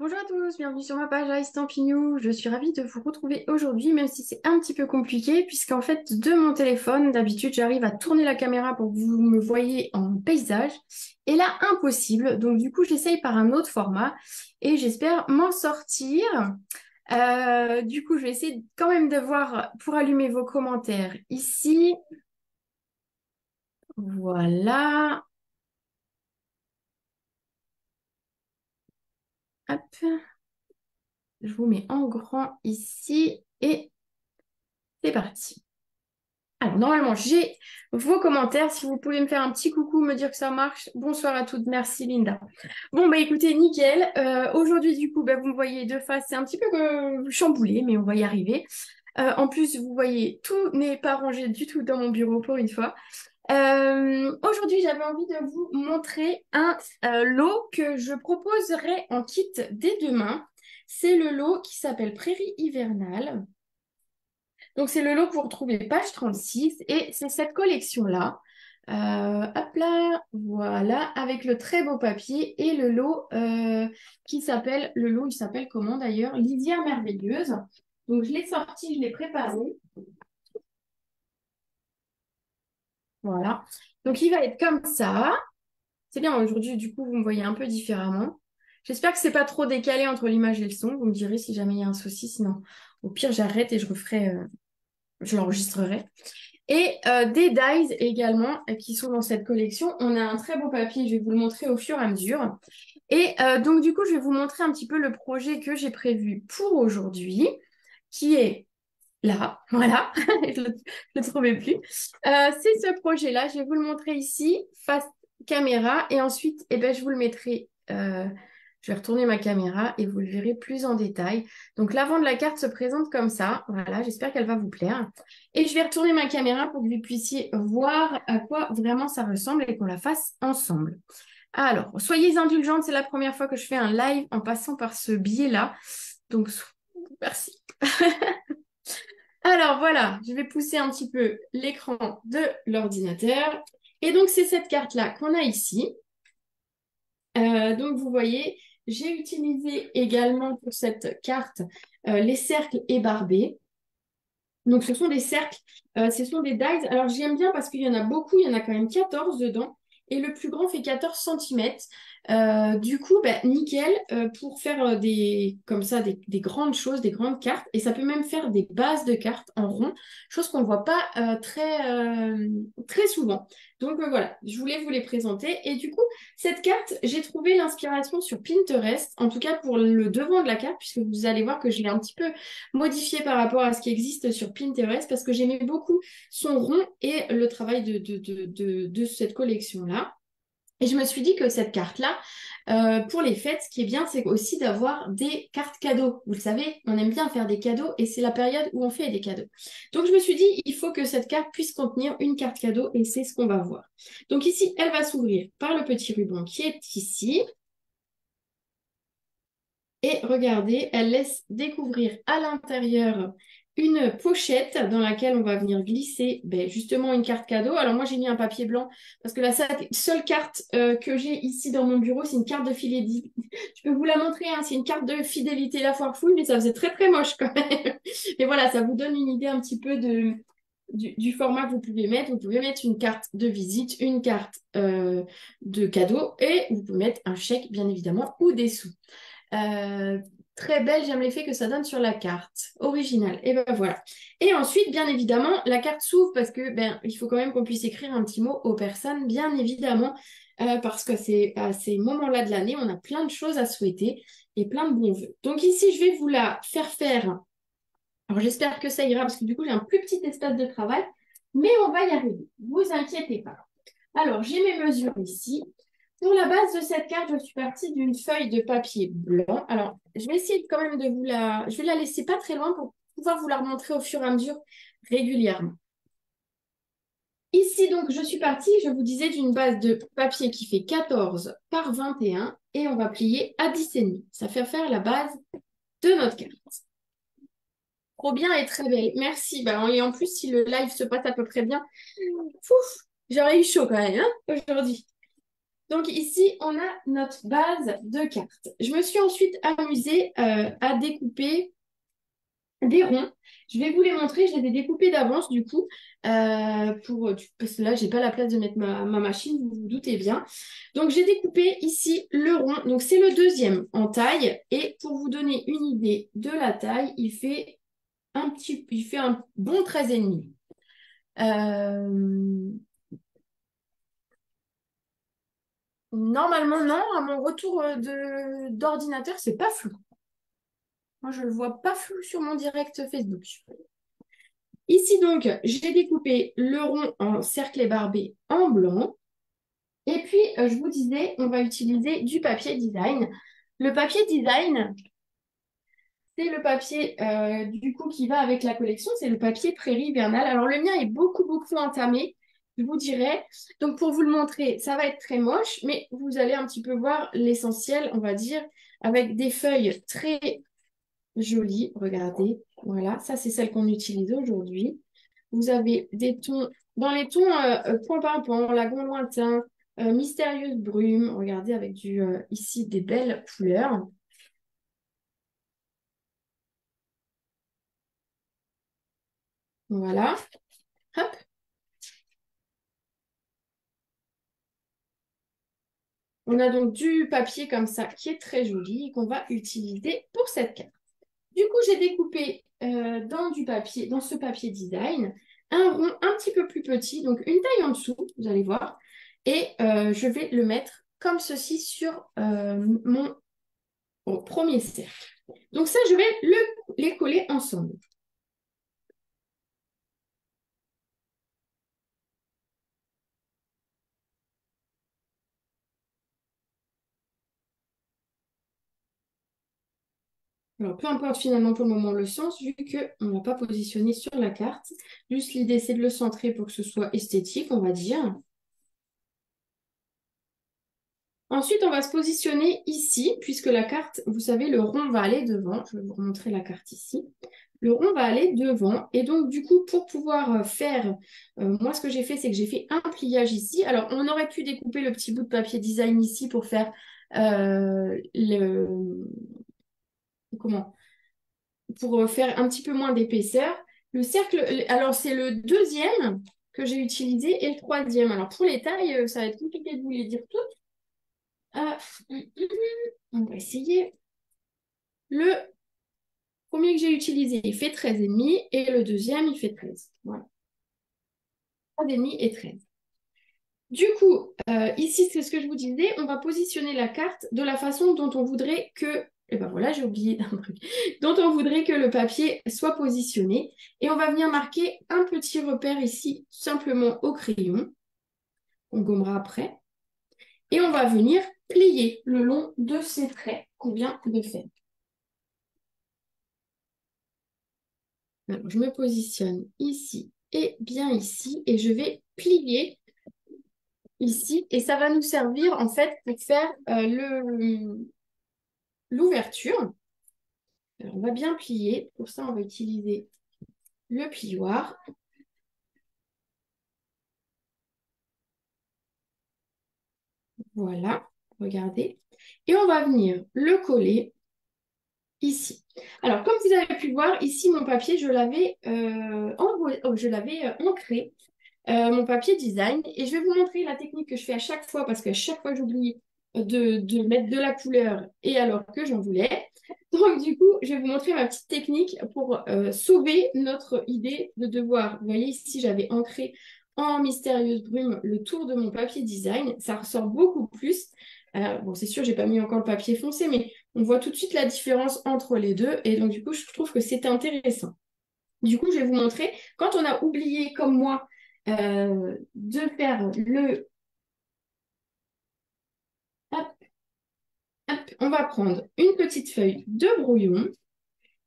Bonjour à tous, bienvenue sur ma page Estampignou. Je suis ravie de vous retrouver aujourd'hui, même si c'est un petit peu compliqué, puisqu'en fait, de mon téléphone, d'habitude, j'arrive à tourner la caméra pour que vous me voyez en paysage. Et là, impossible. Donc, du coup, j'essaye par un autre format et j'espère m'en sortir. Du coup, je vais essayer quand même de voir pour allumer vos commentaires ici. Voilà. Hop, je vous mets en grand ici et c'est parti. Alors, normalement, j'ai vos commentaires. Si vous pouvez me faire un petit coucou, me dire que ça marche. Bonsoir à toutes. Merci, Linda. Bon, bah écoutez, nickel. Aujourd'hui, du coup, bah, vous me voyez de face. C'est un petit peu chamboulé, mais on va y arriver. En plus, vous voyez, tout n'est pas rangé du tout dans mon bureau pour une fois. Aujourd'hui, j'avais envie de vous montrer un lot que je proposerai en kit dès demain. C'est le lot qui s'appelle Prairie hivernale. Donc, c'est le lot que vous retrouvez page 36 et c'est cette collection-là. Hop là, voilà, avec le très beau papier et le lot il s'appelle comment d'ailleurs? Lisière merveilleuse. Donc, je l'ai sorti, je l'ai préparé. Voilà. Donc, il va être comme ça. C'est bien, aujourd'hui, du coup, vous me voyez un peu différemment. J'espère que c'est pas trop décalé entre l'image et le son. Vous me direz si jamais il y a un souci. Sinon, au pire, j'arrête et je l'enregistrerai. Et des dies également qui sont dans cette collection. On a un très beau papier, je vais vous le montrer au fur et à mesure. Et donc du coup, je vais vous montrer un petit peu le projet que j'ai prévu pour aujourd'hui, qui est là, voilà, je ne le trouvais plus. C'est ce projet-là, je vais vous le montrer ici, face caméra, et ensuite, eh ben, je vous le mettrai, je vais retourner ma caméra et vous le verrez plus en détail. Donc l'avant de la carte se présente comme ça, voilà, j'espère qu'elle va vous plaire. Et je vais retourner ma caméra pour que vous puissiez voir à quoi vraiment ça ressemble et qu'on la fasse ensemble. Alors, soyez indulgentes, c'est la première fois que je fais un live en passant par ce biais-là. Donc, merci. Alors voilà, je vais pousser un petit peu l'écran de l'ordinateur. Et donc, c'est cette carte-là qu'on a ici. Donc, vous voyez, j'ai utilisé également pour cette carte les cercles ébarbés. Donc, ce sont des cercles, ce sont des dies. Alors, j'aime bien parce qu'il y en a beaucoup, il y en a quand même 14 dedans. Et le plus grand fait 14 centimètres. Du coup, bah, nickel pour faire comme ça, des grandes choses, des grandes cartes. Et ça peut même faire des bases de cartes en rond, chose qu'on ne voit pas très souvent. Donc voilà, je voulais vous les présenter. Et du coup, cette carte, j'ai trouvé l'inspiration sur Pinterest, en tout cas pour le devant de la carte, puisque vous allez voir que je l'ai un petit peu modifié par rapport à ce qui existe sur Pinterest, parce que j'aimais beaucoup son rond et le travail de cette collection-là. Et je me suis dit que cette carte-là, pour les fêtes, ce qui est bien, c'est aussi d'avoir des cartes cadeaux. Vous le savez, on aime bien faire des cadeaux et c'est la période où on fait des cadeaux. Donc je me suis dit, il faut que cette carte puisse contenir une carte cadeau et c'est ce qu'on va voir. Donc ici, elle va s'ouvrir par le petit ruban qui est ici. Et regardez, elle laisse découvrir à l'intérieur une pochette dans laquelle on va venir glisser ben, justement une carte cadeau. Alors moi j'ai mis un papier blanc parce que la seule carte que j'ai ici dans mon bureau, c'est une carte de fidélité. Je peux vous la montrer, hein, c'est une carte de fidélité la foire fouille, mais ça faisait très très moche quand même. Mais voilà, ça vous donne une idée un petit peu du format que vous pouvez mettre. Vous pouvez mettre une carte de visite, une carte de cadeau et vous pouvez mettre un chèque bien évidemment ou des sous. Euh, Très belle, j'aime l'effet que ça donne sur la carte. Original. Et ben voilà. Et ensuite, bien évidemment, la carte s'ouvre parce que ben il faut quand même qu'on puisse écrire un petit mot aux personnes, bien évidemment, parce que c'est à ces moments-là de l'année, on a plein de choses à souhaiter et plein de bons vœux. Donc ici, je vais vous la faire. Alors j'espère que ça ira parce que du coup, j'ai un plus petit espace de travail, mais on va y arriver. Vous inquiétez pas. Alors, j'ai mes mesures ici. Pour la base de cette carte, je suis partie d'une feuille de papier blanc. Alors, je vais essayer quand même de vous la... Je vais la laisser pas très loin pour pouvoir vous la remontrer au fur et à mesure régulièrement. Ici, donc, je suis partie, je vous disais, d'une base de papier qui fait 14 par 21 et on va plier à 10,5. Ça fait faire la base de notre carte. Trop bien et très belle. Merci. Bah, et en plus, si le live se passe à peu près bien, fouf, j'aurais eu chaud quand même hein, aujourd'hui. Donc ici, on a notre base de cartes. Je me suis ensuite amusée à découper des ronds. Je vais vous les montrer, je les ai découpés d'avance du coup, parce que là, j'ai pas la place de mettre ma machine, vous vous doutez bien. Donc j'ai découpé ici le rond, donc c'est le deuxième en taille, et pour vous donner une idée de la taille, il fait un bon 13,5. Euh, Normalement, non, à mon retour d'ordinateur, c'est pas flou. Moi, je le vois pas flou sur mon direct Facebook. Ici, donc, j'ai découpé le rond en cercle barbé en blanc. Et puis, je vous disais, on va utiliser du papier design. Le papier design, c'est le papier du coup qui va avec la collection, c'est le papier prairie hivernale. Alors, le mien est beaucoup, beaucoup entamé, je vous dirais. Donc, pour vous le montrer, ça va être très moche, mais vous allez un petit peu voir l'essentiel, on va dire, avec des feuilles très jolies. Regardez, voilà, ça, c'est celle qu'on utilise aujourd'hui. Vous avez des tons, dans les tons point par point, lagon lointain, mystérieuse brume. Regardez avec ici des belles couleurs. Voilà. Hop. On a donc du papier comme ça qui est très joli et qu'on va utiliser pour cette carte. Du coup, j'ai découpé dans ce papier design, un rond un petit peu plus petit, donc une taille en dessous, vous allez voir. Et je vais le mettre comme ceci sur mon premier cercle. Donc ça, je vais les coller ensemble. Alors, peu importe finalement pour le moment le sens, vu qu'on ne l'a pas positionné sur la carte. Juste l'idée, c'est de le centrer pour que ce soit esthétique, on va dire. Ensuite, on va se positionner ici, puisque la carte, vous savez, le rond va aller devant. Je vais vous remontrer la carte ici. Le rond va aller devant. Et donc, du coup, pour pouvoir faire, moi, ce que j'ai fait, c'est que j'ai fait un pliage ici. Alors, on aurait pu découper le petit bout de papier design ici pour faire comment? Pour faire un petit peu moins d'épaisseur. Le cercle, alors c'est le deuxième que j'ai utilisé et le troisième. Alors pour les tailles, ça va être compliqué de vous les dire toutes. Ah, on va essayer. Le premier que j'ai utilisé, il fait 13,5 et le deuxième, il fait 13. Voilà. 13,5 et 13. Du coup, ici, c'est ce que je vous disais, on va positionner la carte de la façon dont on voudrait que, et ben voilà, j'ai oublié un truc, dont on voudrait que le papier soit positionné. Et on va venir marquer un petit repère ici, simplement au crayon. On gommera après. Et on va venir plier le long de ces traits qu'on vient de faire. Alors, je me positionne ici et bien ici, et je vais plier ici, et ça va nous servir en fait pour faire l'ouverture. Alors, on va bien plier. Pour ça, on va utiliser le plioir. Voilà, regardez. Et on va venir le coller ici. Alors, comme vous avez pu le voir, ici, mon papier, je l'avais ancré, mon papier design. Et je vais vous montrer la technique que je fais à chaque fois, parce qu'à chaque fois, j'oublie de mettre de la couleur, et alors que j'en voulais. Donc, du coup, je vais vous montrer ma petite technique pour sauver notre idée de devoir. Vous voyez, ici, j'avais ancré en mystérieuse brume le tour de mon papier design. Ça ressort beaucoup plus. Bon, c'est sûr, j'ai pas mis encore le papier foncé, mais on voit tout de suite la différence entre les deux. Et donc, du coup, je trouve que c'est intéressant. Du coup, je vais vous montrer, quand on a oublié, comme moi, de faire hop, hop, on va prendre une petite feuille de brouillon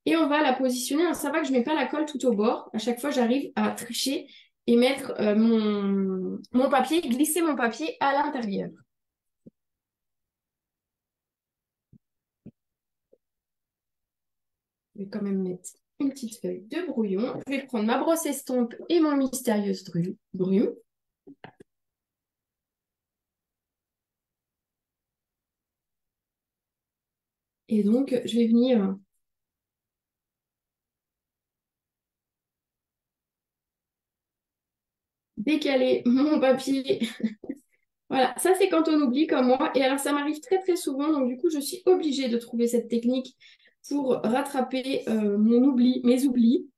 et on va la positionner. Alors, ça va que je ne mets pas la colle tout au bord. À chaque fois, j'arrive à tricher et mettre mon papier, glisser mon papier à l'intérieur. Je vais quand même mettre une petite feuille de brouillon. Je vais prendre ma brosse estompe et mon mystérieuse brume. Et donc, je vais venir décaler mon papier. Voilà, ça c'est quand on oublie comme moi. Et alors, ça m'arrive très très souvent. Donc, du coup, je suis obligée de trouver cette technique pour rattraper mes oublis.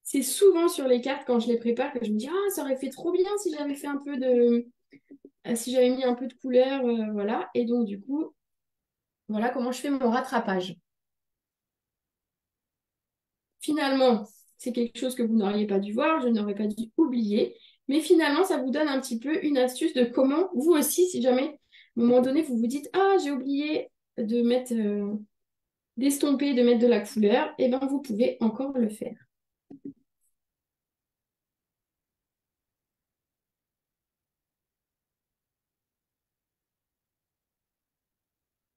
C'est souvent sur les cartes quand je les prépare que je me dis, ah, ça aurait fait trop bien si j'avais fait un peu si j'avais mis un peu de couleur, voilà. Et donc, du coup, voilà comment je fais mon rattrapage. Finalement, c'est quelque chose que vous n'auriez pas dû voir, je n'aurais pas dû oublier. Mais finalement, ça vous donne un petit peu une astuce de comment, vous aussi, si jamais, à un moment donné, vous vous dites, ah, j'ai oublié de mettre, d'estomper, de mettre de la couleur, et bien, vous pouvez encore le faire.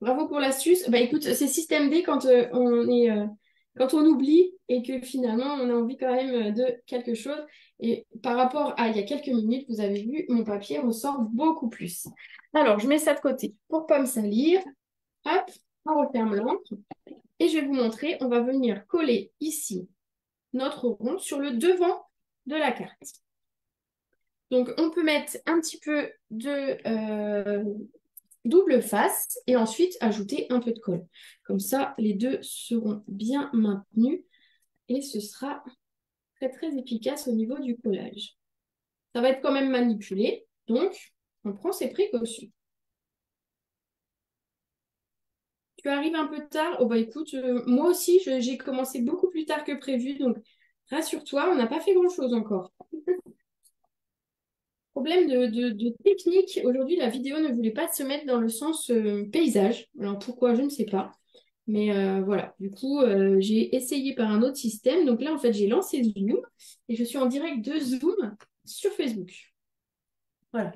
Bravo pour l'astuce. Bah écoute, c'est système D quand on oublie et que finalement on a envie quand même de quelque chose. Et par rapport à il y a quelques minutes, vous avez vu, mon papier ressort beaucoup plus. Alors, je mets ça de côté pour pas me salir. Hop, on referme l'encre. Et je vais vous montrer, on va venir coller ici notre rond sur le devant de la carte. Donc, on peut mettre un petit peu de double face et ensuite ajouter un peu de colle. Comme ça, les deux seront bien maintenus et ce sera très très efficace au niveau du collage. Ça va être quand même manipulé, donc on prend ses précautions. Tu arrives un peu tard? Oh bah écoute, moi aussi j'ai commencé beaucoup plus tard que prévu, donc rassure-toi, on n'a pas fait grand-chose encore. Problème de technique, aujourd'hui la vidéo ne voulait pas se mettre dans le sens paysage. Alors pourquoi, je ne sais pas. Mais voilà, du coup, j'ai essayé par un autre système. Donc là, en fait, j'ai lancé Zoom et je suis en direct de Zoom sur Facebook. Voilà,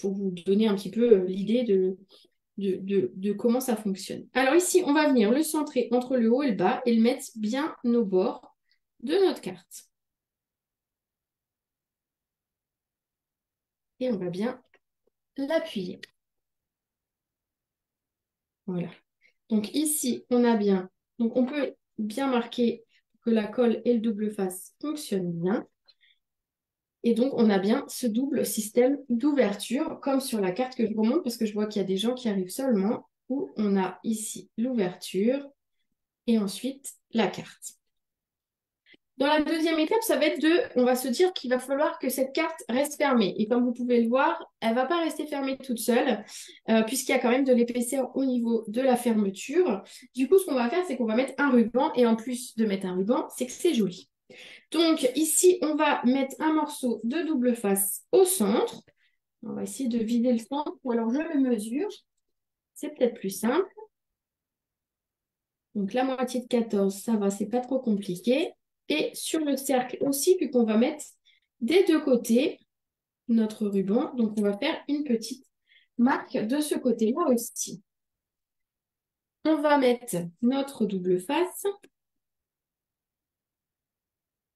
pour vous donner un petit peu l'idée de comment ça fonctionne. Alors ici, on va venir le centrer entre le haut et le bas et le mettre bien au bord de notre carte. Et on va bien l'appuyer. Voilà. Donc ici, on a bien, donc on peut bien marquer que la colle et le double face fonctionnent bien. Et donc, on a bien ce double système d'ouverture, comme sur la carte que je remonte, parce que je vois qu'il y a des gens qui arrivent seulement, où on a ici l'ouverture et ensuite la carte. Dans la deuxième étape, ça va être on va se dire qu'il va falloir que cette carte reste fermée. Et comme vous pouvez le voir, elle ne va pas rester fermée toute seule, puisqu'il y a quand même de l'épaisseur au niveau de la fermeture. Du coup, ce qu'on va faire, c'est qu'on va mettre un ruban. Et en plus de mettre un ruban, c'est que c'est joli. Donc ici, on va mettre un morceau de double face au centre. On va essayer de vider le centre, ou alors je le mesure. C'est peut-être plus simple. Donc la moitié de 14, ça va, c'est pas trop compliqué. Et sur le cercle aussi, vu qu'on va mettre des deux côtés notre ruban. Donc on va faire une petite marque de ce côté-là aussi. On va mettre notre double face,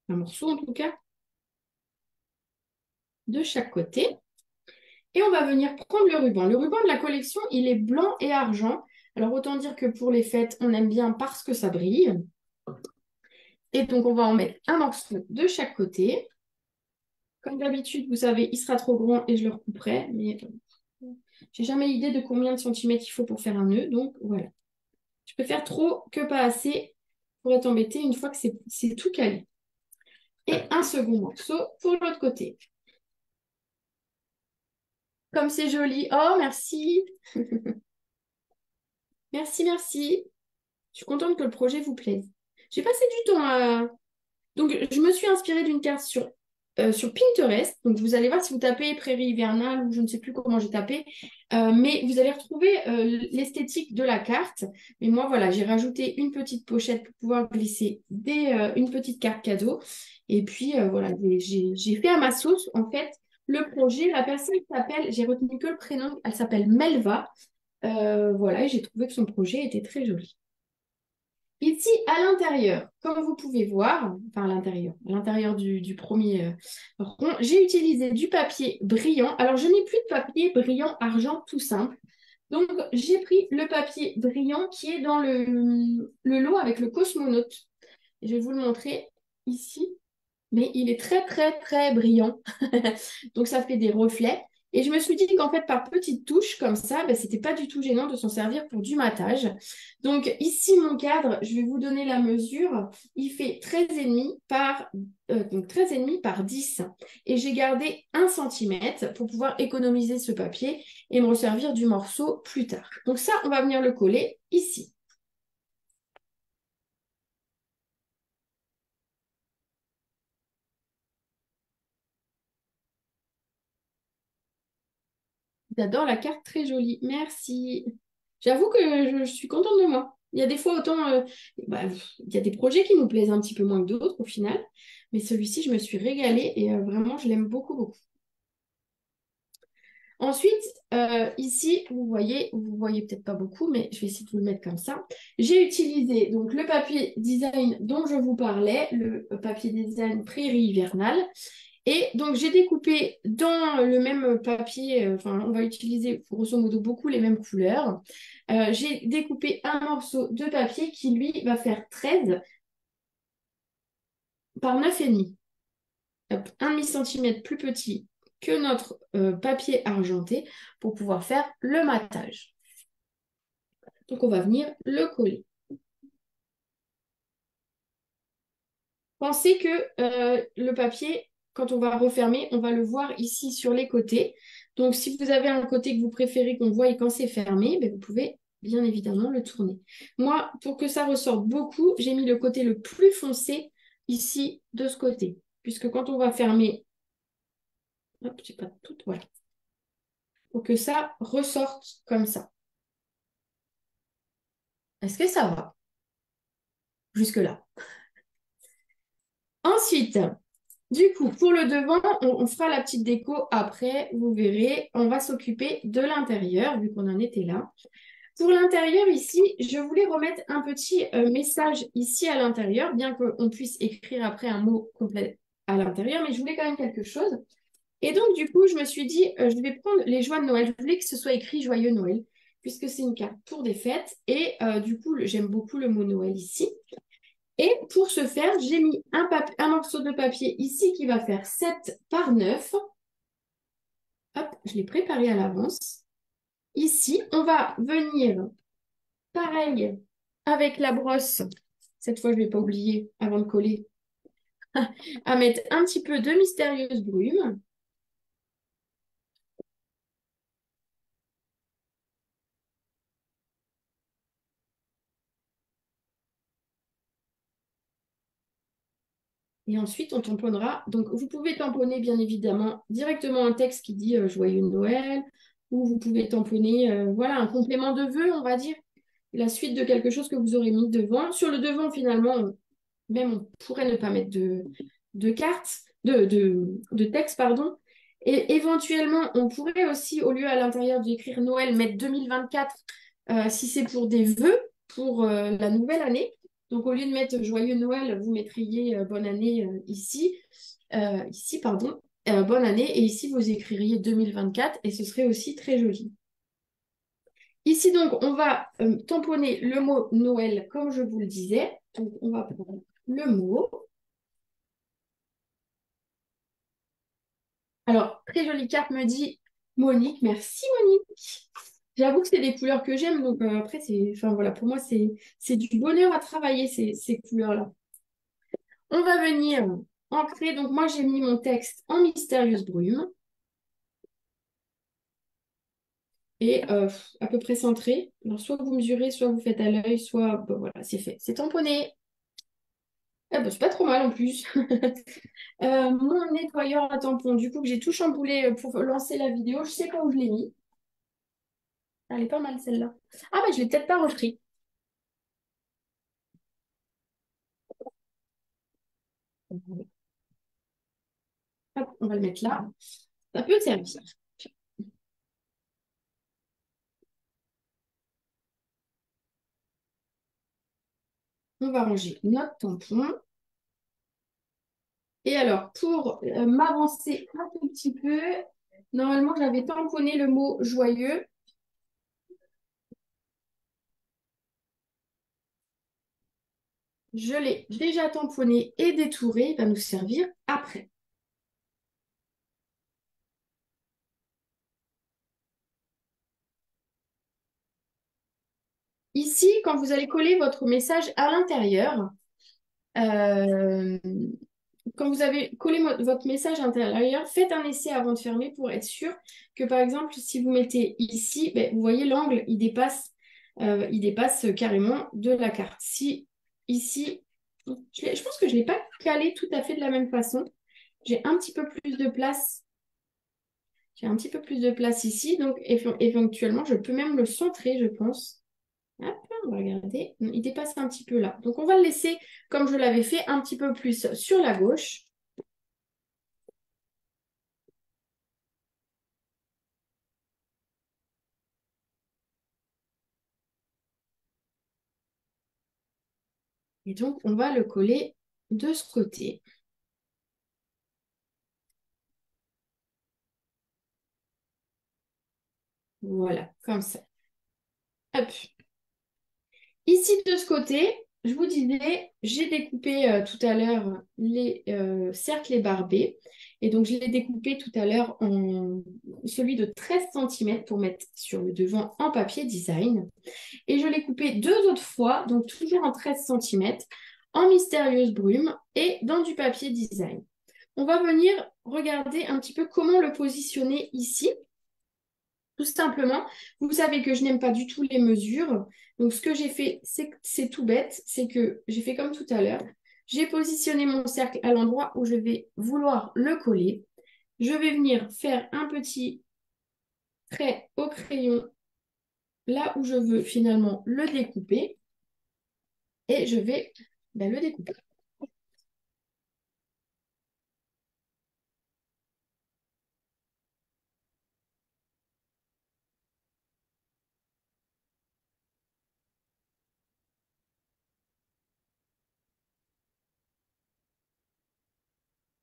un morceau en tout cas, de chaque côté. Et on va venir prendre le ruban. Le ruban de la collection, il est blanc et argent. Alors autant dire que pour les fêtes, on aime bien parce que ça brille. Et donc on va en mettre un morceau de chaque côté. Comme d'habitude, vous savez, il sera trop grand et je le recouperai. Mais j'ai jamais idée de combien de centimètres il faut pour faire un nœud. Donc voilà. Je peux faire trop que pas assez pour être embêtée une fois que c'est tout calé. Et un second morceau pour l'autre côté. Comme c'est joli. Oh, merci. Merci, merci. Je suis contente que le projet vous plaise. J'ai passé du temps à... Donc, je me suis inspirée d'une carte sur Pinterest. Donc, vous allez voir si vous tapez prairie hivernale ou je ne sais plus comment j'ai tapé. Mais vous allez retrouver l'esthétique de la carte. Mais moi, voilà, j'ai rajouté une petite pochette pour pouvoir glisser une petite carte cadeau. Et puis, voilà, j'ai fait à ma sauce, en fait, le projet. La personne s'appelle, j'ai retenu que le prénom, elle s'appelle Melva. Voilà, et j'ai trouvé que son projet était très joli. Ici, à l'intérieur, comme vous pouvez voir, enfin à l'intérieur du premier rond, j'ai utilisé du papier brillant. Alors, je n'ai plus de papier brillant argent tout simple. Donc, j'ai pris le papier brillant qui est dans le lot avec le cosmonaute. Je vais vous le montrer ici. Mais il est très, très, très brillant. Donc, ça fait des reflets. Et je me suis dit qu'en fait, par petites touches comme ça, ben, c'était pas du tout gênant de s'en servir pour du matage. Donc, ici, mon cadre, je vais vous donner la mesure. Il fait 13,5 donc 13,5 par 10. Et j'ai gardé 1 cm pour pouvoir économiser ce papier et me resservir du morceau plus tard. Donc ça, on va venir le coller ici. J'adore la carte, très jolie. Merci. J'avoue que je suis contente de moi. Il y a des fois autant, bah, il y a des projets qui nous plaisent un petit peu moins que d'autres au final, mais celui-ci, je me suis régalée et vraiment, je l'aime beaucoup, beaucoup. Ensuite, ici, vous voyez peut-être pas beaucoup, mais je vais essayer de vous le mettre comme ça. J'ai utilisé donc le papier design dont je vous parlais, le papier design prairie hivernale. Et donc, j'ai découpé dans le même papier, enfin, on va utiliser grosso modo beaucoup les mêmes couleurs. J'ai découpé un morceau de papier qui, lui, va faire 13 par 9,5. Hop, 1,5 cm plus petit que notre papier argenté pour pouvoir faire le matage. Donc, on va venir le coller. Pensez que le papier, quand on va refermer, on va le voir ici sur les côtés. Donc, si vous avez un côté que vous préférez qu'on voie quand c'est fermé, ben, vous pouvez bien évidemment le tourner. Moi, pour que ça ressorte beaucoup, j'ai mis le côté le plus foncé ici de ce côté. Puisque quand on va fermer, hop, j'ai pas tout, voilà, pour que ça ressorte comme ça. Est-ce que ça va jusque-là? Ensuite, du coup, pour le devant, on fera la petite déco après, vous verrez. On va s'occuper de l'intérieur, vu qu'on en était là. Pour l'intérieur, ici, je voulais remettre un petit message ici à l'intérieur, bien qu'on puisse écrire après un mot complet à l'intérieur, mais je voulais quand même quelque chose. Et donc, du coup, je me suis dit, je vais prendre les joies de Noël. Je voulais que ce soit écrit Joyeux Noël, puisque c'est une carte pour des fêtes. Et du coup, j'aime beaucoup le mot Noël ici. Et pour ce faire, j'ai mis un morceau de papier ici qui va faire 7 par 9. Hop, je l'ai préparé à l'avance. Ici, on va venir, pareil, avec la brosse. Cette fois, je ne vais pas oublier, avant de coller, à mettre un petit peu de mystérieuse brume. Et ensuite, on tamponnera. Donc, vous pouvez tamponner, bien évidemment, directement un texte qui dit Joyeux Noël, ou vous pouvez tamponner, voilà, un complément de vœux, on va dire, la suite de quelque chose que vous aurez mis devant. Sur le devant, finalement, même on pourrait ne pas mettre de carte, de texte, pardon. Et éventuellement, on pourrait aussi, au lieu à l'intérieur d'écrire Noël, mettre 2024, si c'est pour des vœux pour la nouvelle année. Donc, au lieu de mettre Joyeux Noël, vous mettriez Bonne année ici. Ici, pardon. Bonne année. Et ici, vous écririez 2024 et ce serait aussi très joli. Ici, donc, on va tamponner le mot Noël, comme je vous le disais. Donc, on va prendre le mot. Alors, très jolie carte, me dit Monique. Merci, Monique. J'avoue que c'est des couleurs que j'aime. Donc, après, enfin, voilà, pour moi, c'est du bonheur à travailler, ces couleurs-là. On va venir ancrer. Donc, moi, j'ai mis mon texte en mystérieuse brume. Et à peu près centré. Alors, soit vous mesurez, soit vous faites à l'œil, soit bah, voilà, c'est fait. C'est tamponné. Ah bah, c'est pas trop mal en plus. Mon nettoyeur à tampons, du coup, que j'ai tout chamboulé pour lancer la vidéo, je sais pas où je l'ai mis. Elle est pas mal celle-là. Ah bah je l'ai peut-être pas repris. Hop, on va le mettre là. Ça peut servir. On va ranger notre tampon. Et alors, pour m'avancer un tout petit peu, normalement, j'avais tamponné le mot joyeux. Je l'ai déjà tamponné et détouré, il va nous servir après. Ici, quand vous allez coller votre message à l'intérieur, euh, quand vous avez collé votre message à l'intérieur, faites un essai avant de fermer pour être sûr que, par exemple, si vous mettez ici, ben, vous voyez l'angle, il dépasse carrément de la carte. Si ici, je pense que je ne l'ai pas calé tout à fait de la même façon. J'ai un petit peu plus de place. J'ai un petit peu plus de place ici, donc éventuellement, je peux même le centrer, je pense. Hop, on va regarder. Il dépasse un petit peu là. Donc, on va le laisser, comme je l'avais fait, un petit peu plus sur la gauche. Et donc, on va le coller de ce côté. Voilà, comme ça. Hop. Ici, de ce côté, je vous disais, j'ai découpé tout à l'heure les cercles barbés. Et donc, je l'ai découpé tout à l'heure en celui de 13 centimètres pour mettre sur le devant en papier design. Et je l'ai coupé deux autres fois, donc toujours en 13 centimètres, en mystérieuse brume et dans du papier design. On va venir regarder un petit peu comment le positionner ici. Tout simplement, vous savez que je n'aime pas du tout les mesures. Donc, ce que j'ai fait, c'est tout bête. C'est que j'ai fait comme tout à l'heure. J'ai positionné mon cercle à l'endroit où je vais vouloir le coller. Je vais venir faire un petit trait au crayon là où je veux finalement le découper. Et je vais le découper.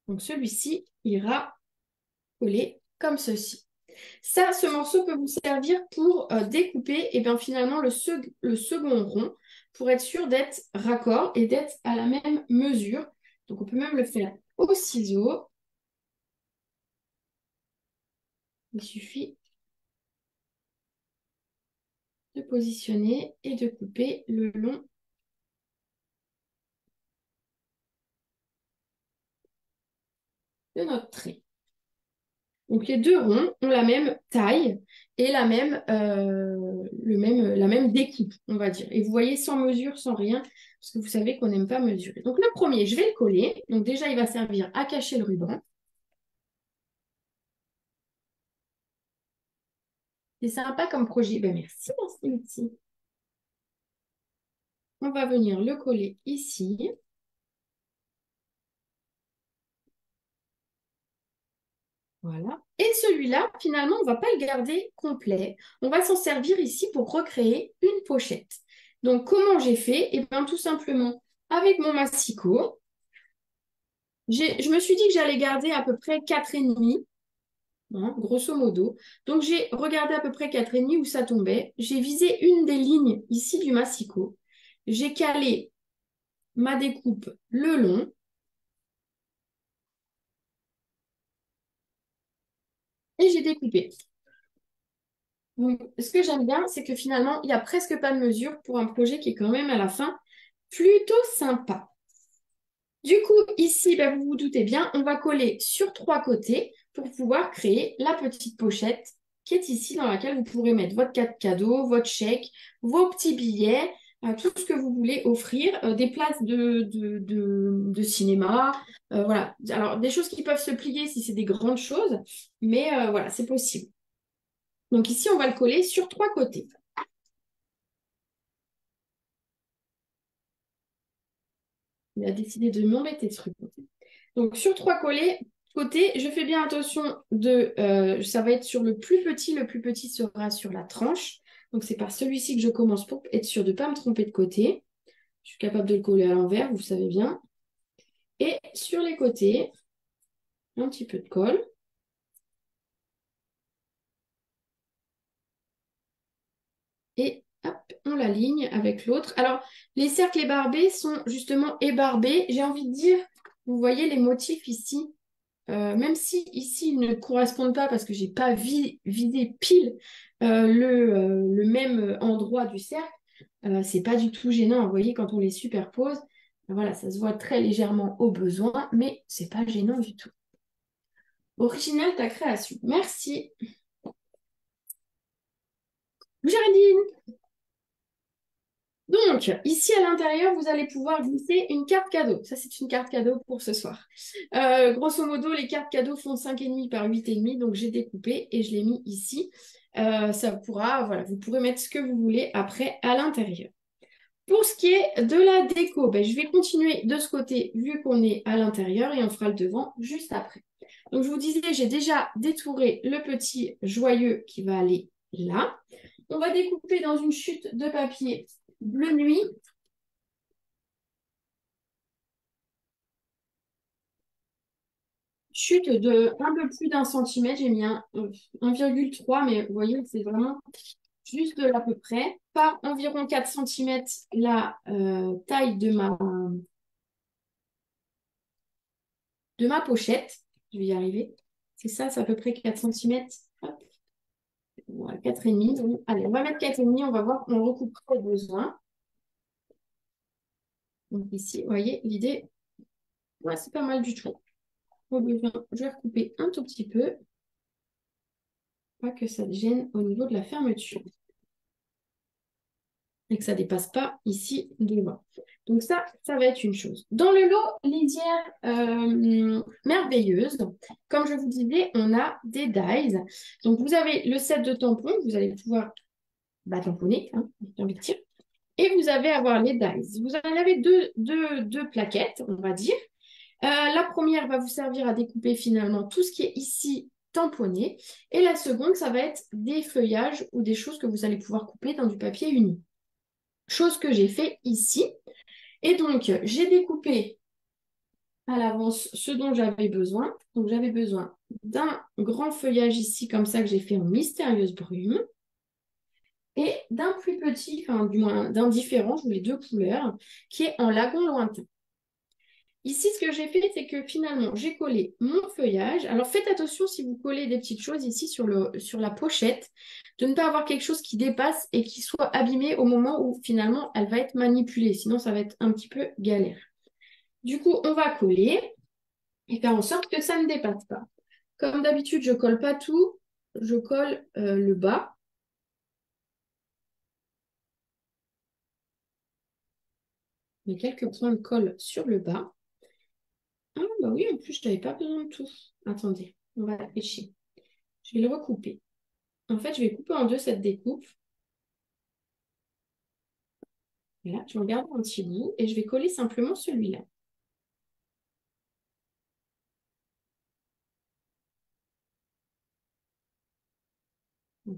Donc, celui-ci ira coller comme ceci. Ça, ce morceau peut vous servir pour découper et bien finalement le second rond pour être sûr d'être raccord et d'être à la même mesure. Donc on peut même le faire au ciseau. Il suffit de positionner et de couper le long de notre trait. Donc les deux ronds ont la même taille et la même découpe, on va dire. Et vous voyez sans mesure, sans rien, parce que vous savez qu'on n'aime pas mesurer. Donc le premier, je vais le coller. Donc déjà, il va servir à cacher le ruban. C'est sympa comme projet. Ben merci, merci, merci. On va venir le coller ici. Voilà. Et celui-là, finalement, on ne va pas le garder complet. On va s'en servir ici pour recréer une pochette. Donc, comment j'ai fait? Eh bien, tout simplement, avec mon massicot, je me suis dit que j'allais garder à peu près 4,5, hein, grosso modo. Donc, j'ai regardé à peu près 4,5 où ça tombait. J'ai visé une des lignes ici du massicot. J'ai calé ma découpe le long. Et j'ai découpé. Donc, ce que j'aime bien, c'est que finalement, il n'y a presque pas de mesure pour un projet qui est quand même à la fin plutôt sympa. Du coup, ici, ben, vous vous doutez bien, on va coller sur trois côtés pour pouvoir créer la petite pochette qui est ici dans laquelle vous pourrez mettre votre carte cadeau, votre chèque, vos petits billets, tout ce que vous voulez offrir, des places de cinéma, voilà. Alors, des choses qui peuvent se plier si c'est des grandes choses, mais voilà, c'est possible. Donc ici, on va le coller sur trois côtés. Il a décidé de m'embêter ce truc. Donc sur trois côtés, je fais bien attention ça va être sur le plus petit sera sur la tranche. Donc c'est par celui-ci que je commence pour être sûr de ne pas me tromper de côté. Je suis capable de le coller à l'envers, vous savez bien. Et sur les côtés, un petit peu de colle. Et hop, on la ligne avec l'autre. Alors, les cercles ébarbés sont justement ébarbés. J'ai envie de dire, vous voyez les motifs ici, même si ici ils ne correspondent pas parce que j'ai pas visé pile le même endroit du cercle, c'est pas du tout gênant. Vous voyez, quand on les superpose, voilà, ça se voit très légèrement au besoin, mais c'est pas gênant du tout. Original ta création. Merci. Géraldine. Donc, ici à l'intérieur, vous allez pouvoir glisser une carte cadeau. Ça, c'est une carte cadeau pour ce soir. Grosso modo, les cartes cadeaux font 5,5 par 8,5. Donc, j'ai découpé et je l'ai mis ici. Ça pourra, voilà, vous pourrez mettre ce que vous voulez après à l'intérieur. Pour ce qui est de la déco, ben, je vais continuer de ce côté vu qu'on est à l'intérieur et on fera le devant juste après. Donc, je vous disais, j'ai déjà détouré le petit joyeux qui va aller là. On va découper dans une chute de papier bleu nuit. Chute de un peu plus d'un centimètre. J'ai mis 1,3, mais vous voyez, c'est vraiment juste de l'à peu près. Par environ 4 centimètres la taille de ma pochette. Je vais y arriver. C'est ça, c'est à peu près 4 centimètres. Hop. Voilà, 4,5. Donc, allez, on va mettre 4,5. On va voir, on recoupera au besoin. Donc ici, vous voyez, l'idée, ouais, c'est pas mal du tout. Au besoin, je vais recouper un tout petit peu. Pas que ça te gêne au niveau de la fermeture. Et que ça ne dépasse pas ici devant. Donc ça va être une chose. Dans le lot lisière merveilleuse, comme je vous disais, on a des dies. Donc vous avez le set de tampons, vous allez pouvoir tamponner, hein, j'ai envie de dire. Et vous allez avoir les dies. Vous en avez deux plaquettes, on va dire. La première va vous servir à découper finalement tout ce qui est ici tamponné. Et la seconde, ça va être des feuillages ou des choses que vous allez pouvoir couper dans du papier uni. Chose que j'ai fait ici. Et donc, j'ai découpé à l'avance ce dont j'avais besoin. Donc, j'avais besoin d'un grand feuillage ici, comme ça, que j'ai fait en mystérieuse brume. Et d'un plus petit, enfin, du moins d'un différent, je voulais deux couleurs, qui est en lagon lointain. Ici, ce que j'ai fait, c'est que finalement, j'ai collé mon feuillage. Alors, faites attention si vous collez des petites choses ici sur la pochette, de ne pas avoir quelque chose qui dépasse et qui soit abîmé au moment où finalement, elle va être manipulée. Sinon, ça va être un petit peu galère. Du coup, on va coller et faire en sorte que ça ne dépasse pas. Comme d'habitude, je colle pas tout. Je colle le bas. Mais quelques points de colle sur le bas. Ah, bah oui, en plus, je n'avais pas besoin de tout. Attendez, on va réfléchir. Je vais le recouper. En fait, je vais couper en deux cette découpe. Et là, je vais en garder un petit bout et je vais coller simplement celui-là.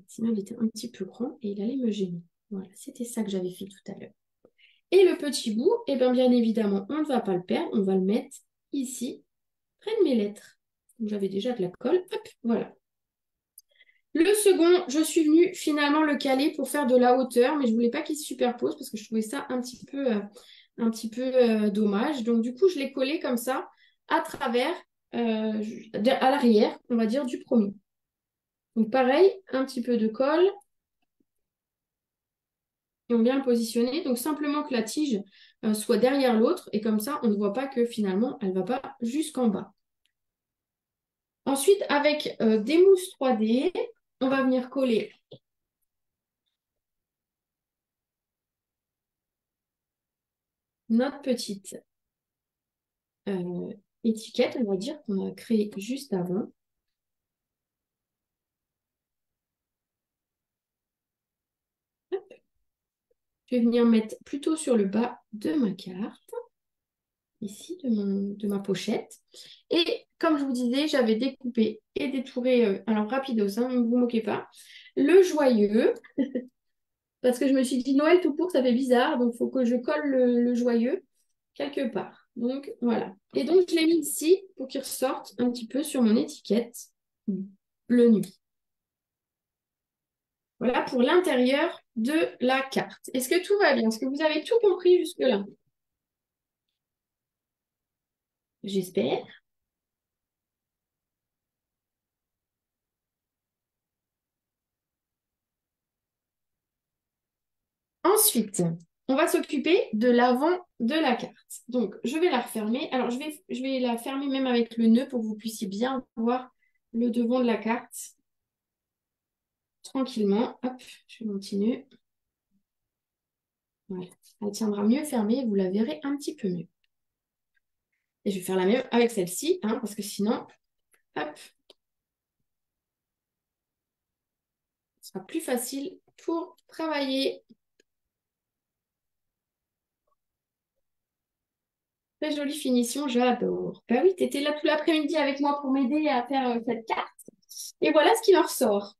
Sinon, il était un petit peu grand et il allait me gêner. Voilà, c'était ça que j'avais fait tout à l'heure. Et le petit bout, eh bien évidemment, on ne va pas le perdre. On va le mettre ici, près de mes lettres. J'avais déjà de la colle. Hop, voilà. Le second, je suis venue finalement le caler pour faire de la hauteur, mais je ne voulais pas qu'il se superpose parce que je trouvais ça un petit peu dommage. Donc du coup, je l'ai collé comme ça à travers, à l'arrière, on va dire, du premier. Donc pareil, un petit peu de colle et on vient le positionner. Donc simplement que la tige soit derrière l'autre et comme ça, on ne voit pas que finalement, elle ne va pas jusqu'en bas. Ensuite, avec des mousses 3D, on va venir coller notre petite étiquette, on va dire, qu'on a créée juste avant. Hop. Je vais venir mettre plutôt sur le bas de ma carte, ici, de ma pochette. Et comme je vous disais, j'avais découpé et détouré, alors rapidos, hein, ne vous moquez pas, le joyeux, parce que je me suis dit Noël tout court, ça fait bizarre, donc il faut que je colle le joyeux quelque part. Donc voilà. Et donc je l'ai mis ici pour qu'il ressorte un petit peu sur mon étiquette bleu nuit. Voilà pour l'intérieur de la carte. Est-ce que tout va bien? Est-ce que vous avez tout compris jusque-là? J'espère. Ensuite, on va s'occuper de l'avant de la carte. Donc, je vais la refermer. Alors, je vais la fermer même avec le nœud pour que vous puissiez bien voir le devant de la carte tranquillement. Hop, je continue. Voilà. Elle tiendra mieux fermée, vous la verrez un petit peu mieux. Et je vais faire la même avec celle-ci, hein, parce que sinon, hop, ce sera plus facile pour travailler. Très jolie finition, j'adore. Bah oui, tu étais là tout l'après-midi avec moi pour m'aider à faire cette carte. Et voilà ce qu'il en ressort.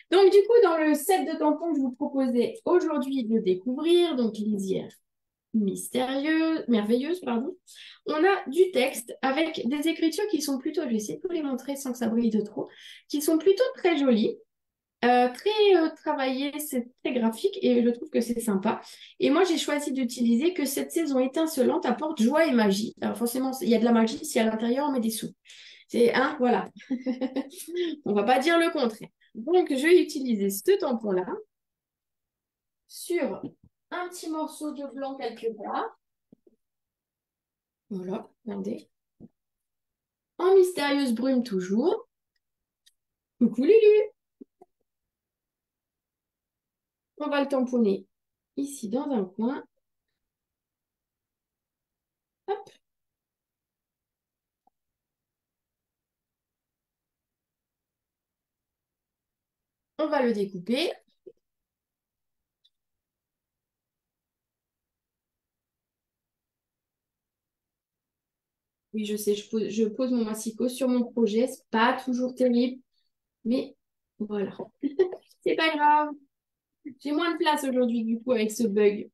Donc, du coup, dans le set de tampons que je vous proposais aujourd'hui de découvrir, donc lisière mystérieuse, merveilleuse, pardon, on a du texte avec des écritures qui sont plutôt, je vais essayer de vous les montrer sans que ça brille de trop, qui sont plutôt très jolies. Très travaillé, c'est très graphique et je trouve que c'est sympa. Et moi, j'ai choisi d'utiliser que cette saison étincelante apporte joie et magie. Alors forcément, il y a de la magie si à l'intérieur on met des sous. C'est un, voilà. On va pas dire le contraire. Donc, je vais utiliser ce tampon-là sur un petit morceau de blanc quelque part. Voilà, regardez. En mystérieuse brume toujours. Coucou Lulu. On va le tamponner ici dans un coin. Hop, on va le découper. Oui, je sais, je pose mon massicot sur mon projet. C'est pas toujours terrible, mais voilà. C'est pas grave. J'ai moins de place aujourd'hui, du coup, avec ce bug.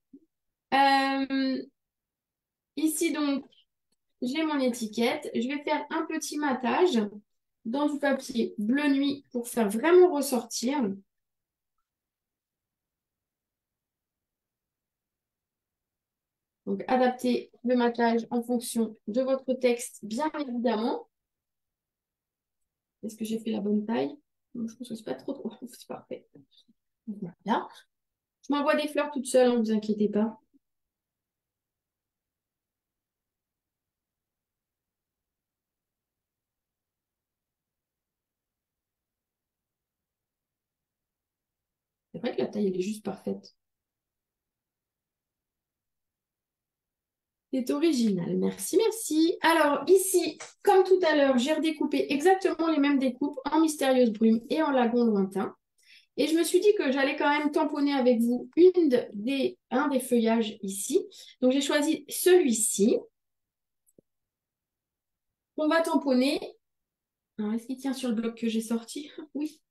Euh, ici, donc, j'ai mon étiquette. Je vais faire un petit matage dans du papier bleu nuit pour faire vraiment ressortir. Donc, adaptez le matage en fonction de votre texte, bien évidemment. Est-ce que j'ai fait la bonne taille? Je pense que c'est pas trop. C'est parfait. Voilà. Je m'envoie des fleurs toute seule, ne vous inquiétez pas. C'est vrai que la taille, elle est juste parfaite. C'est original. Merci, merci. Alors, ici, comme tout à l'heure, j'ai redécoupé exactement les mêmes découpes en mystérieuse brume et en lagon lointain. Et je me suis dit que j'allais quand même tamponner avec vous un des feuillages ici. Donc, j'ai choisi celui-ci. On va tamponner. Alors, est-ce qu'il tient sur le bloc que j'ai sorti? Oui.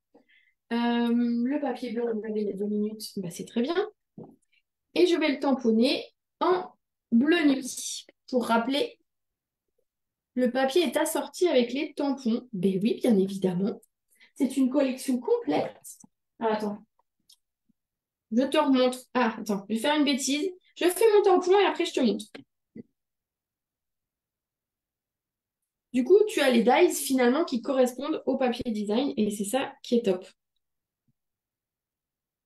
Le papier blanc, on avait il y a 2 minutes. Bah, c'est très bien. Et je vais le tamponner en bleu nuit pour rappeler le papier est assorti avec les tampons. Ben oui, bien évidemment. C'est une collection complète. Ah, attends, je te remontre. Ah, attends, je vais faire une bêtise. Je fais mon tampon et après je te montre. Du coup, tu as les dies finalement qui correspondent au papier design et c'est ça qui est top.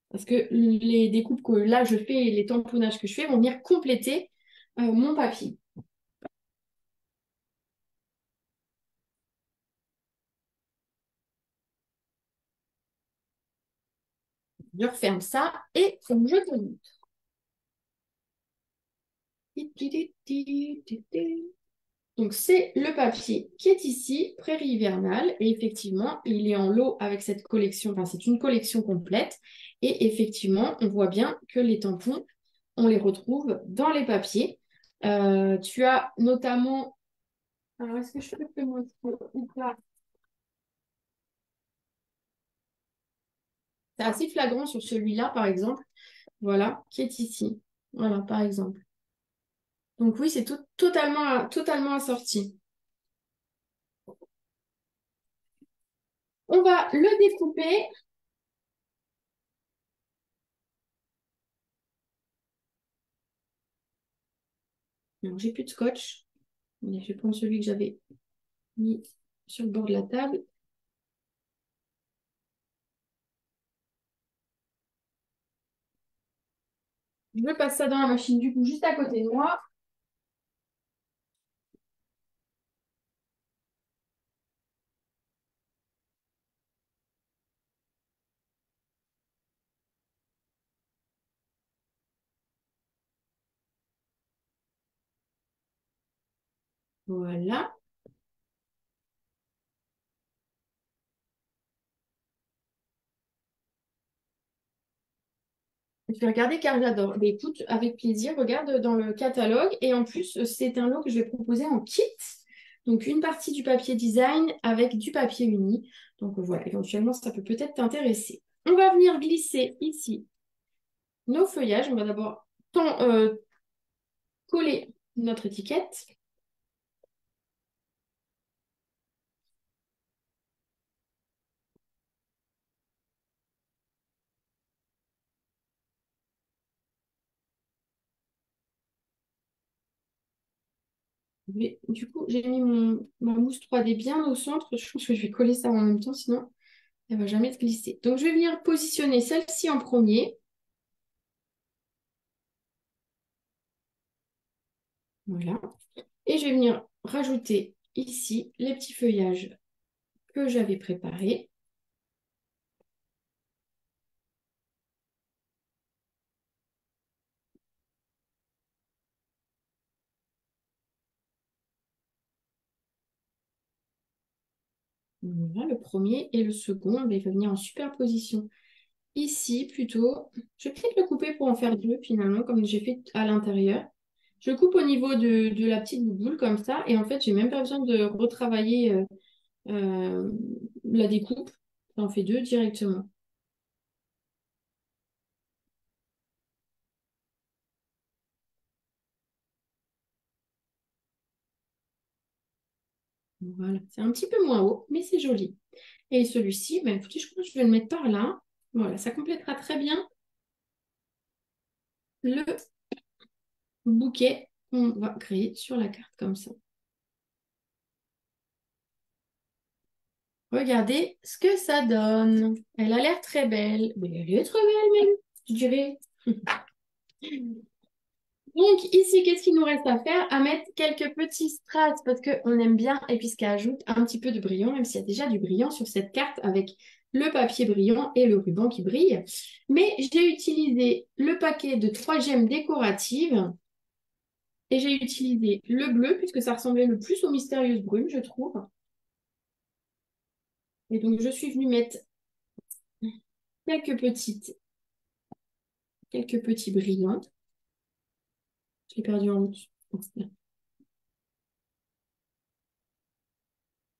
Parce que les découpes que là je fais et les tamponnages que je fais vont venir compléter mon papier. Je referme ça et je te montre. Donc, c'est le papier qui est ici, Prairie hivernale. Et effectivement, il est en lot avec cette collection. Enfin, c'est une collection complète. Et effectivement, on voit bien que les tampons, on les retrouve dans les papiers. Tu as notamment... Alors, est-ce que je peux te le montrer ou pas? C'est assez flagrant sur celui-là, par exemple. Voilà, qui est ici. Voilà, par exemple. Donc oui, c'est totalement assorti. On va le découper Alors, j'ai plus de scotch. Mais je vais prendre celui que j'avais mis sur le bord de la table. Je passe ça dans la machine du coup juste à côté de moi. Voilà. Je vais regarder car j'adore. Mais écoute, avec plaisir, regarde dans le catalogue. Et en plus, c'est un lot que je vais proposer en kit. Donc, une partie du papier design avec du papier uni. Donc, voilà, éventuellement, ça peut peut-être t'intéresser. On va venir glisser ici nos feuillages. On va d'abord coller notre étiquette. Du coup, j'ai mis ma mousse 3D bien au centre. Je pense que je vais coller ça en même temps, sinon elle va jamais se glisser. Donc, je vais venir positionner celle-ci en premier. Voilà. Et je vais venir rajouter ici les petits feuillages que j'avais préparés. Voilà, le premier et le second, ben, il va venir en superposition. Ici, plutôt, je vais peut-être le couper pour en faire deux, finalement, comme j'ai fait à l'intérieur. Je coupe au niveau de la petite boule comme ça. Et en fait, j'ai même pas besoin de retravailler euh, la découpe. J'en fais deux directement. Voilà, c'est un petit peu moins haut, mais c'est joli. Et celui-ci, ben, écoutez, je crois que je vais le mettre par là. Voilà, ça complétera très bien le bouquet qu'on va créer sur la carte comme ça. Regardez ce que ça donne. Elle a l'air très belle. Mais elle est très belle même, je dirais. Donc ici, qu'est-ce qu'il nous reste à faire? À mettre quelques petits strass parce qu'on aime bien et puis ce qui ajoute un petit peu de brillant, même s'il y a déjà du brillant sur cette carte avec le papier brillant et le ruban qui brille. Mais j'ai utilisé le paquet de 3 gemmes décoratives et j'ai utilisé le bleu puisque ça ressemblait le plus aux mystérieuses brumes, je trouve. Et donc je suis venue mettre quelques quelques petits brillants. Je l'ai perdu en route.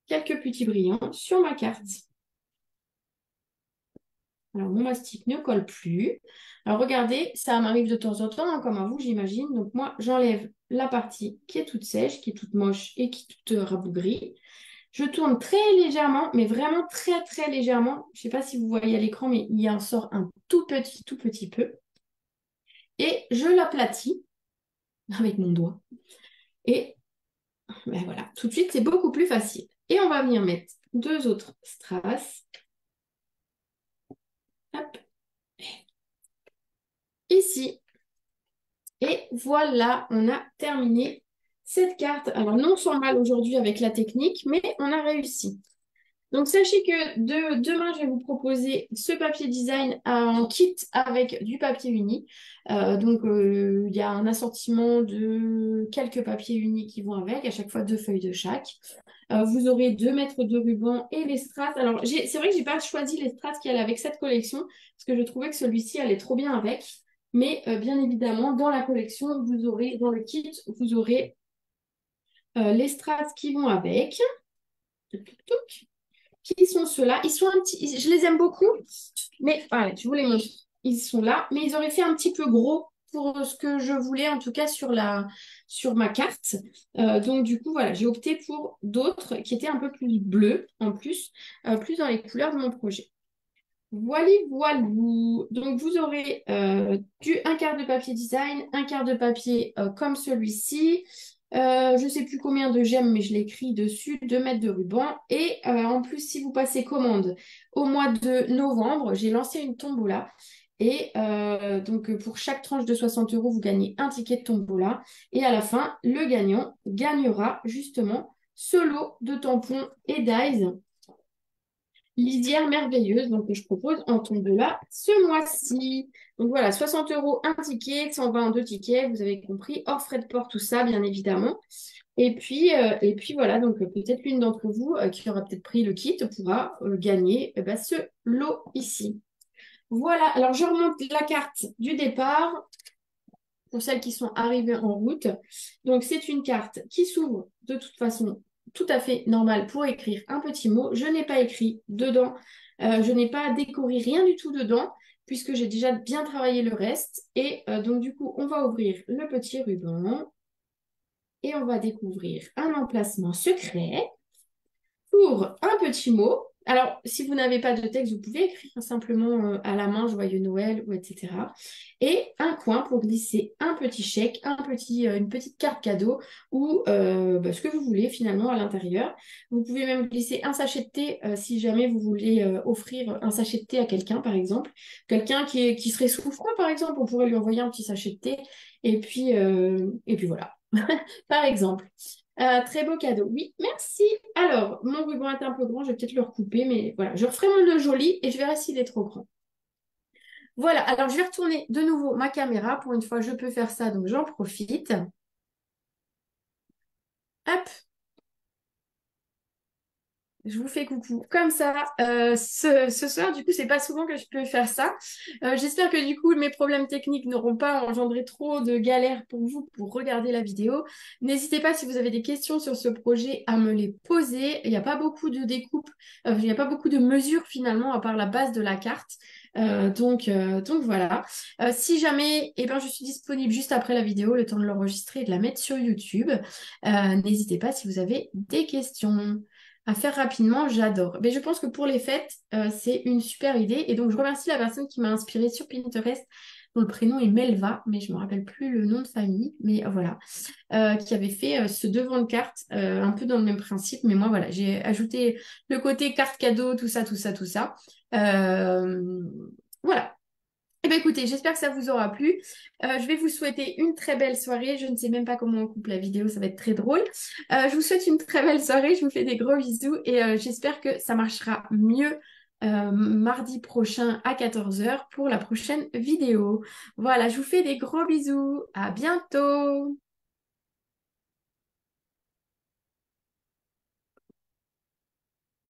Quelques petits brillants sur ma carte. Alors, mon mastic ne colle plus. Alors, regardez, ça m'arrive de temps en temps, hein, comme à vous, j'imagine. Donc, moi, j'enlève la partie qui est toute sèche, qui est toute moche et qui est toute rabougrie. Je tourne très légèrement, mais vraiment très, très légèrement. Je ne sais pas si vous voyez à l'écran, mais il y en sort un tout petit peu. Et je l'aplatis avec mon doigt. Et ben voilà, tout de suite, c'est beaucoup plus facile. Et on va venir mettre deux autres strass. Hop, ici. Et voilà, on a terminé cette carte. Alors, non sans mal aujourd'hui avec la technique, mais on a réussi. Donc, sachez que demain, je vais vous proposer ce papier design en kit avec du papier uni. Il y a un assortiment de quelques papiers unis qui vont avec, à chaque fois 2 feuilles de chaque. Vous aurez 2 mètres de ruban et les strass. Alors, c'est vrai que j'ai pas choisi les strass qui allaient avec cette collection, parce que je trouvais que celui-ci allait trop bien avec. Mais bien évidemment, dans la collection, vous aurez, dans le kit, vous aurez les strass qui vont avec. Touc, touc, touc. Qui sont ceux-là? Ils sont un petit, je les aime beaucoup, mais voilà, je vous les montre. Ils sont là, mais ils auraient fait un petit peu gros pour ce que je voulais, en tout cas sur ma carte. Donc du coup, voilà, j'ai opté pour d'autres qui étaient un peu plus bleus, en plus, plus dans les couleurs de mon projet. Voilou. Donc, vous aurez un quart de papier design, un quart de papier comme celui-ci. Je ne sais plus combien de gemmes, mais je l'écris dessus, 2 mètres de ruban. Et en plus, si vous passez commande au mois de novembre, j'ai lancé une tombola. Et donc, pour chaque tranche de 60 €, vous gagnez un ticket de tombola. Et à la fin, le gagnant gagnera justement ce lot de tampons et d'eyes lisière merveilleuse, donc que je propose en tombola ce mois-ci. Donc voilà, 60 € un ticket, 120 deux tickets, vous avez compris, hors frais de port, tout ça, bien évidemment. Et puis voilà, donc peut-être l'une d'entre vous qui aura peut-être pris le kit pourra gagner ce lot ici. Voilà, alors je remonte la carte du départ pour celles qui sont arrivées en route. Donc, c'est une carte qui s'ouvre de toute façon tout à fait normale pour écrire un petit mot. Je n'ai pas écrit dedans, je n'ai pas décoré rien du tout dedans, puisque j'ai déjà bien travaillé le reste. Et donc, du coup, on va ouvrir le petit ruban et on va découvrir un emplacement secret pour un petit mot. Alors, si vous n'avez pas de texte, vous pouvez écrire simplement à la main Joyeux Noël ou etc. Et un coin pour glisser un petit chèque, une petite carte cadeau ou ce que vous voulez finalement à l'intérieur. Vous pouvez même glisser un sachet de thé si jamais vous voulez offrir un sachet de thé à quelqu'un, par exemple. Quelqu'un qui serait souffrant, par exemple, on pourrait lui envoyer un petit sachet de thé. Et puis voilà, par exemple. Très beau cadeau. Oui, merci. Alors, mon ruban est un peu grand, je vais peut-être le recouper, mais voilà, je referai mon nœud joli et je verrai s'il est trop grand. Voilà, alors je vais retourner de nouveau ma caméra. Pour une fois, je peux faire ça, donc j'en profite. Hop, je vous fais coucou. Comme ça, ce soir, du coup, c'est pas souvent que je peux faire ça. J'espère que du coup, mes problèmes techniques n'auront pas engendré trop de galères pour vous pour regarder la vidéo. N'hésitez pas, si vous avez des questions sur ce projet, à me les poser. Il n'y a pas beaucoup de découpes, il n'y a pas beaucoup de mesures finalement, à part la base de la carte. Donc voilà. Si jamais, je suis disponible juste après la vidéo, le temps de l'enregistrer et de la mettre sur YouTube. N'hésitez pas si vous avez des questions. À faire rapidement, j'adore. Mais je pense que pour les fêtes, c'est une super idée. Et donc, je remercie la personne qui m'a inspirée sur Pinterest, dont le prénom est Melva, mais je ne me rappelle plus le nom de famille. Mais voilà, qui avait fait ce devant de carte, un peu dans le même principe. Mais moi, voilà, j'ai ajouté le côté carte cadeau, tout ça, tout ça, tout ça. Euh, voilà. Eh bien, écoutez, j'espère que ça vous aura plu. Je vais vous souhaiter une très belle soirée. Je ne sais même pas comment on coupe la vidéo, ça va être très drôle. Je vous souhaite une très belle soirée. Je vous fais des gros bisous et j'espère que ça marchera mieux mardi prochain à 14 h pour la prochaine vidéo. Voilà, je vous fais des gros bisous. À bientôt.